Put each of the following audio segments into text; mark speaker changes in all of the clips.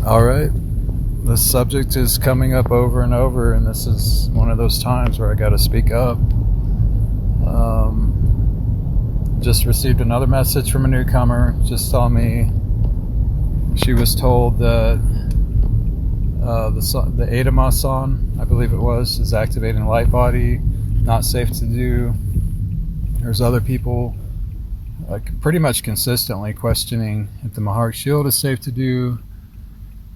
Speaker 1: All right. The subject is coming up over and over, and this is one of those times where I got to speak up. Just received another message from a newcomer. Just saw me. She was told that the Adama song, I believe it was, is activating light body, not safe to do. There's other people pretty much consistently questioning if the Maharic Shield is safe to do.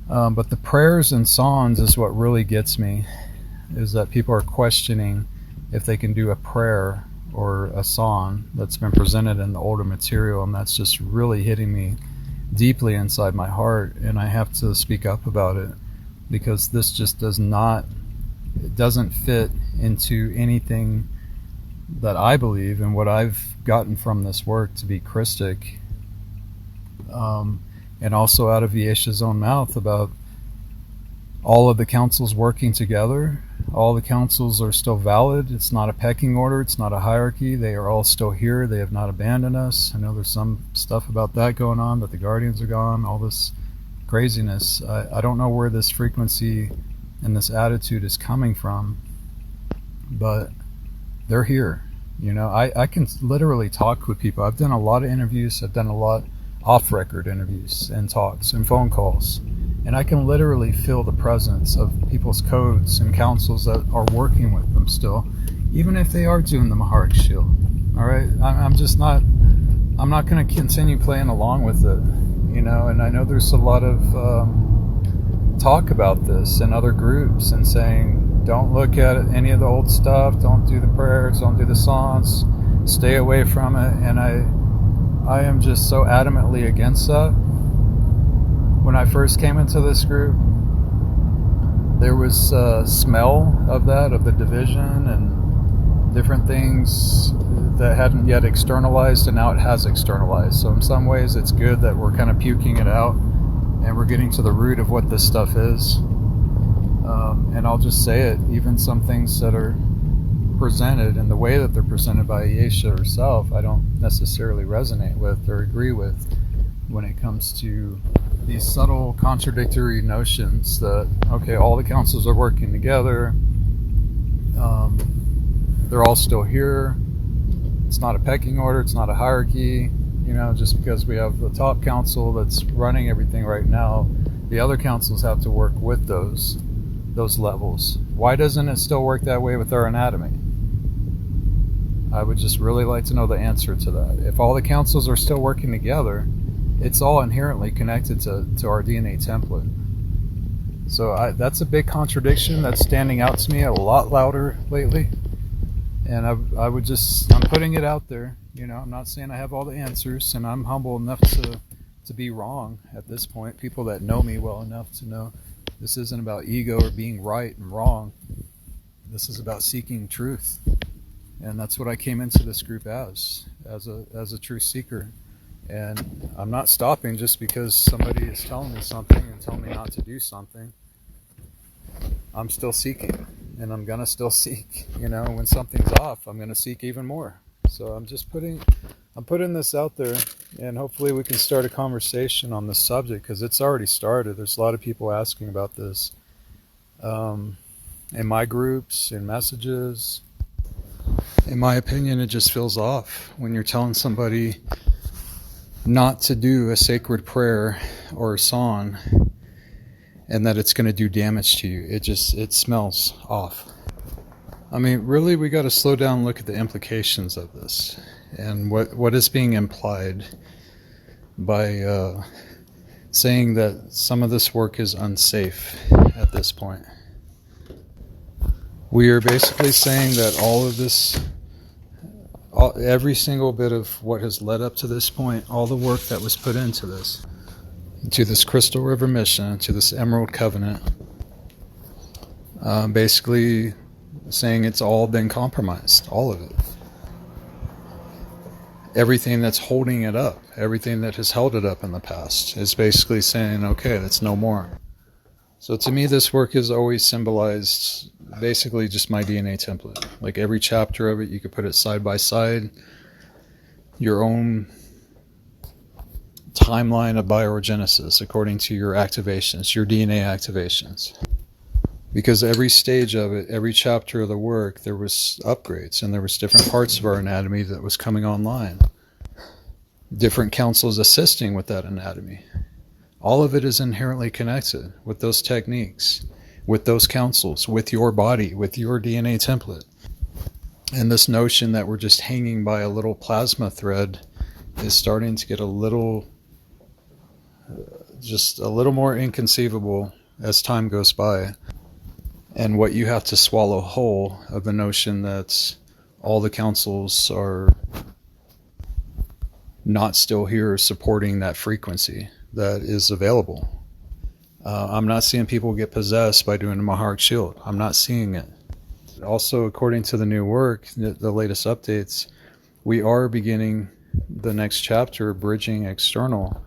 Speaker 1: But the prayers and songs is what really gets me, is that people are questioning if they can do a prayer or a song that's been presented in the older material, and that's just really hitting me deeply inside my heart, and I have to speak up about it, because this just doesn't fit into anything that I believe and what I've gotten from this work to be Christic. And also out of Yeshua's own mouth about all of the councils working together. All the councils are still valid. It's not a pecking order. It's not a hierarchy. They are all still here. They have not abandoned us. I know there's some stuff about that going on, that the Guardians are gone, all this craziness. I don't know where this frequency and this attitude is coming from, but they're here. I can literally talk with people. I've done a lot of interviews. I've done a lot off-record interviews and talks and phone calls, and I can literally feel the presence of people's codes and councils that are working with them still, even if they are doing the Maharic Shield. All right, I'm not going to continue playing along with it, and I know there's a lot of talk about this in other groups and saying, don't look at any of the old stuff, don't do the prayers, don't do the songs, stay away from it. And I am just so adamantly against that. When I first came into this group, there was a smell of that, of the division and different things that hadn't yet externalized, and now it has externalized. So in some ways it's good that we're kind of puking it out and we're getting to the root of what this stuff is. And I'll just say it, even some things that are presented and the way that they're presented by Yeshua herself, I don't necessarily resonate with or agree with when it comes to these subtle contradictory notions that, okay, all the councils are working together, they're all still here, it's not a pecking order, it's not a hierarchy, just because we have the top council that's running everything right now, the other councils have to work with those levels. Why doesn't it still work that way with our anatomy? I would just really like to know the answer to that. If all the councils are still working together, it's all inherently connected to our DNA template. So that's a big contradiction that's standing out to me a lot louder lately. And I'm putting it out there. I'm not saying I have all the answers, and I'm humble enough to be wrong at this point. People that know me well enough to know this isn't about ego or being right and wrong. This is about seeking truth. And that's what I came into this group as a truth seeker. And I'm not stopping just because somebody is telling me something and telling me not to do something. I'm still seeking, and I'm going to still seek. When something's off, I'm going to seek even more. So I'm putting this out there, and hopefully we can start a conversation on this subject, because it's already started. There's a lot of people asking about this in my groups, in messages. In my opinion, it just feels off when you're telling somebody not to do a sacred prayer or a song, and that it's going to do damage to you. It smells off. I mean, really, we got to slow down and look at the implications of this and what is being implied by saying that some of this work is unsafe at this point. We are basically saying that all of this, every single bit of what has led up to this point, all the work that was put into this, to this Crystal River mission, to this Emerald Covenant, basically saying it's all been compromised, all of it. Everything that's holding it up, everything that has held it up in the past is basically saying, okay, that's no more. So to me, this work has always symbolized basically just my DNA template. Like every chapter of it, you could put it side by side, your own timeline of biogenesis according to your activations, your DNA activations. Because every stage of it, every chapter of the work, there was upgrades, and there was different parts of our anatomy that was coming online. Different councils assisting with that anatomy. All of it is inherently connected with those techniques, with those councils, with your body, with your DNA template. And this notion that we're just hanging by a little plasma thread is starting to get just a little more inconceivable as time goes by. And what you have to swallow whole of the notion that all the councils are not still here supporting that frequency that is available. I'm not seeing people get possessed by doing a Maharic shield. I'm not seeing it. Also, according to the new work, the latest updates, we are beginning the next chapter bridging internal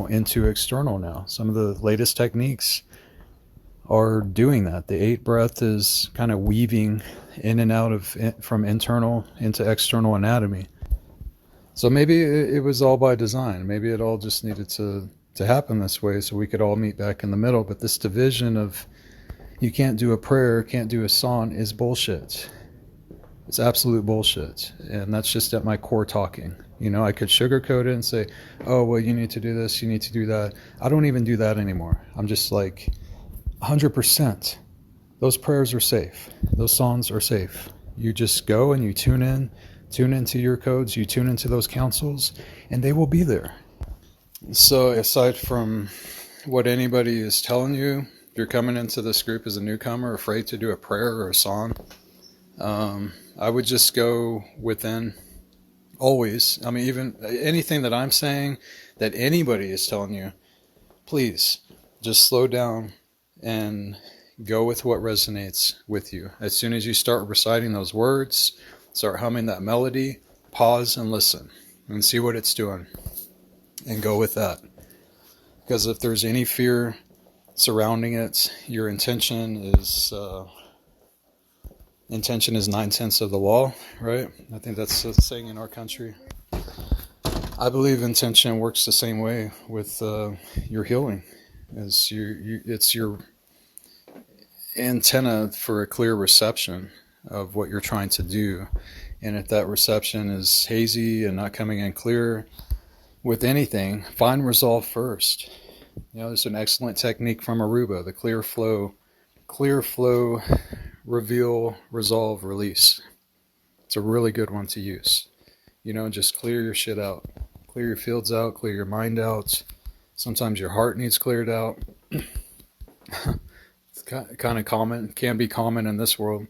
Speaker 1: into external now. Some of the latest techniques are doing that. The 8 breath is kind of weaving in and out of from internal into external anatomy. So maybe it was all by design. Maybe it all just needed to happen this way so we could all meet back in the middle. But this division of you can't do a prayer, can't do a song is bullshit. It's absolute bullshit. And that's just at my core talking. You know, I could sugarcoat it and say, oh, well, you need to do this, you need to do that. I don't even do that anymore. I'm just like 100%. Those prayers are safe. Those songs are safe. You just go and you tune into your codes, you tune into those councils, and they will be there. So aside from what anybody is telling you, if you're coming into this group as a newcomer, afraid to do a prayer or a song, I would just go within always. I mean, even anything that I'm saying that anybody is telling you, please just slow down and go with what resonates with you. As soon as you start reciting those words, start humming that melody, pause and listen and see what it's doing and go with that. Because if there's any fear surrounding it, your intention is 9/10 of the law, right? I think that's a saying in our country. I believe intention works the same way with your healing. It's your antenna for a clear reception of what you're trying to do. And if that reception is hazy and not coming in clear with anything, find resolve first. You know, there's an excellent technique from Aruba, the clear flow, reveal, resolve, release. It's a really good one to use. You know, just clear your shit out. Clear your fields out, clear your mind out. Sometimes your heart needs cleared out. It's kind of common, can be common in this world.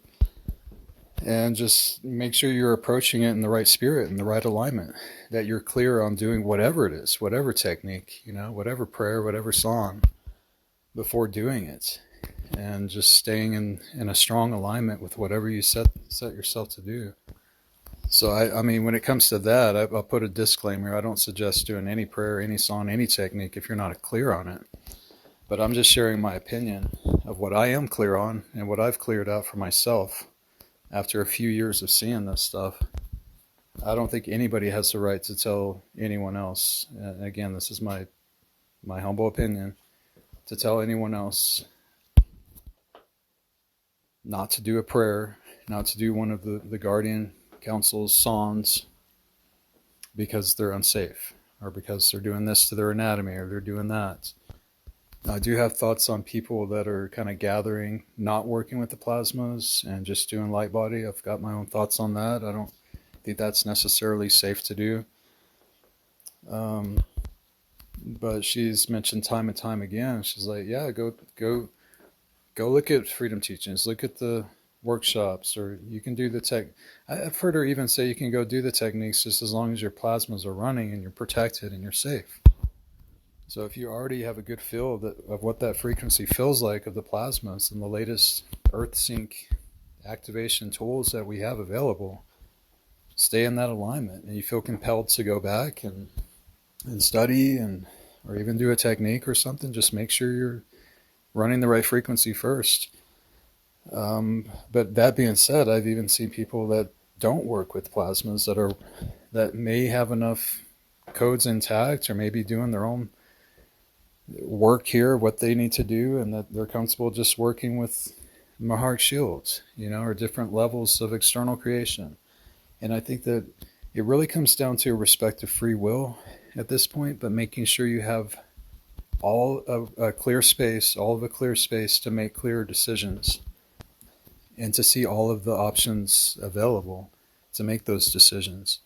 Speaker 1: And just make sure you're approaching it in the right spirit, in the right alignment, that you're clear on doing whatever it is, whatever technique, you know, whatever prayer, whatever song, before doing it. And just staying in a strong alignment with whatever you set yourself to do. So, I mean, when it comes to that, I'll put a disclaimer. I don't suggest doing any prayer, any song, any technique if you're not clear on it. But I'm just sharing my opinion of what I am clear on and what I've cleared out for myself after a few years of seeing this stuff. I don't think anybody has the right to tell anyone else. And again, this is my humble opinion, to tell anyone else not to do a prayer, not to do one of the guardian council's songs because they're unsafe, or because they're doing this to their anatomy, or they're doing that. I do have thoughts on people that are kind of gathering, not working with the plasmas and just doing light body. I've got my own thoughts on that. I don't think that's necessarily safe to do. But she's mentioned time and time again, she's like, yeah, go look at freedom teachings, look at the workshops, or you can do the tech. I've heard her even say you can go do the techniques just as long as your plasmas are running and you're protected and you're safe. So if you already have a good feel of what that frequency feels like of the plasmas and the latest EarthSync activation tools that we have available, stay in that alignment, and you feel compelled to go back and study or even do a technique or something, just make sure you're running the right frequency first. But that being said, I've even seen people that don't work with plasmas that may have enough codes intact, or maybe doing their own work here, what they need to do, and that they're comfortable just working with Mahart shields, or different levels of external creation. And I think that it really comes down to a respect of free will at this point, but making sure you have all of a clear space, to make clear decisions and to see all of the options available to make those decisions.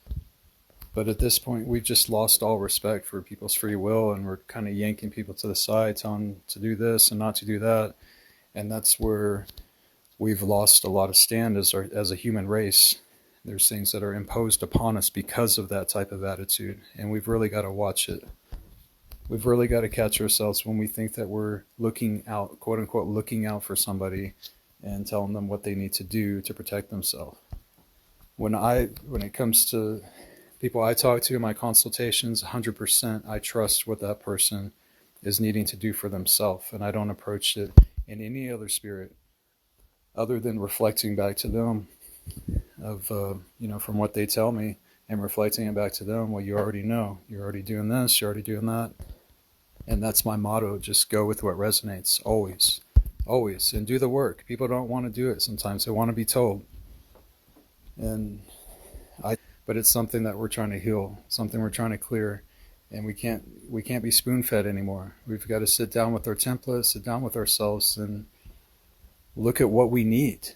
Speaker 1: But at this point, we've just lost all respect for people's free will, and we're kind of yanking people to the side, telling them to do this and not to do that. And that's where we've lost a lot of stand as a human race. There's things that are imposed upon us because of that type of attitude, and we've really got to watch it. We've really got to catch ourselves when we think that we're looking out, quote unquote, looking out for somebody and telling them what they need to do to protect themselves. When it comes to people I talk to in my consultations, 100% I trust what that person is needing to do for themselves, and I don't approach it in any other spirit other than reflecting back to them of from what they tell me, and reflecting it back to them. Well, you already know, you're already doing this, you're already doing that. And that's my motto: just go with what resonates, always, and do the work. People don't want to do it sometimes. They want to be told. But it's something that we're trying to heal, something we're trying to clear, and we can't be spoon-fed anymore. We've got to sit down with our template, sit down with ourselves, and look at what we need.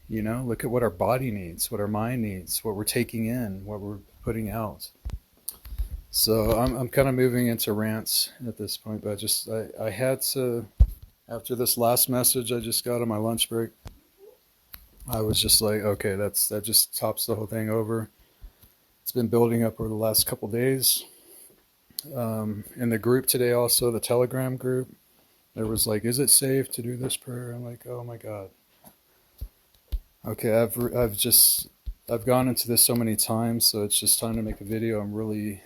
Speaker 1: Look at what our body needs, what our mind needs, what we're taking in, what we're putting out. So I'm kind of moving into rants at this point, but I had to, after this last message I just got on my lunch break, I was just like, okay, that just tops the whole thing over. It's been building up over the last couple days. In the group today, also the Telegram group, there was like, is it safe to do this prayer? I'm like, oh my God. Okay, I've gone into this so many times, so it's just time to make a video and really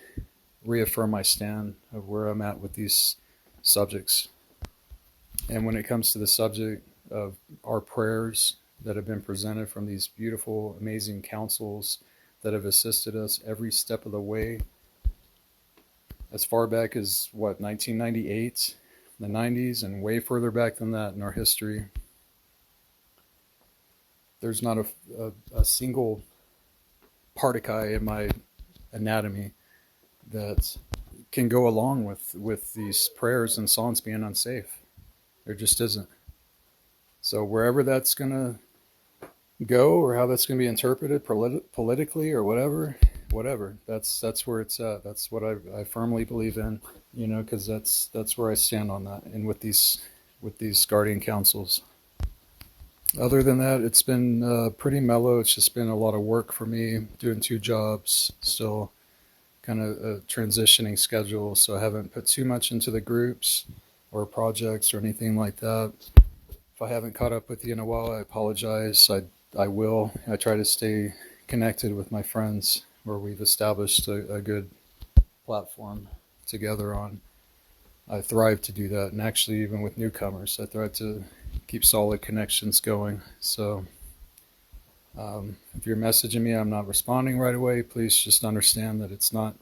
Speaker 1: reaffirm my stand of where I'm at with these subjects. And when it comes to the subject of our prayers that have been presented from these beautiful, amazing councils that have assisted us every step of the way, as far back as 1998, the 90s, and way further back than that in our history. There's not a single particle in my anatomy that can go along with these prayers and songs being unsafe. There just isn't. So wherever that's going to go, or how that's going to be interpreted politically or whatever, that's where it's at. That's what I firmly believe in, because that's where I stand on that, and with these guardian councils. Other than that, it's been pretty mellow. It's just been a lot of work for me, doing 2 jobs, still kind of a transitioning schedule, so I haven't put too much into the groups or projects or anything like that. If I haven't caught up with you in a while, I apologize. I will. I try to stay connected with my friends where we've established a good platform together on. I thrive to do that, and actually even with newcomers, I thrive to keep solid connections going. So if you're messaging me, I'm not responding right away. Please just understand that it's not.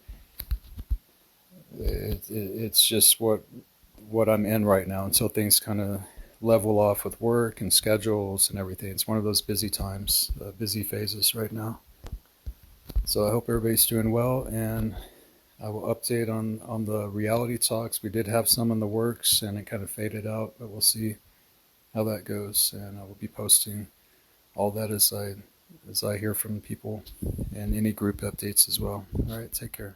Speaker 1: It's just what I'm in right now until things kind of level off with work and schedules and everything. It's one of those busy times, busy phases right now. So I hope everybody's doing well, and I will update on the reality talks. We did have some in the works, and it kind of faded out, but we'll see how that goes, and I will be posting all that as I hear from people, and any group updates as well. All right, take care.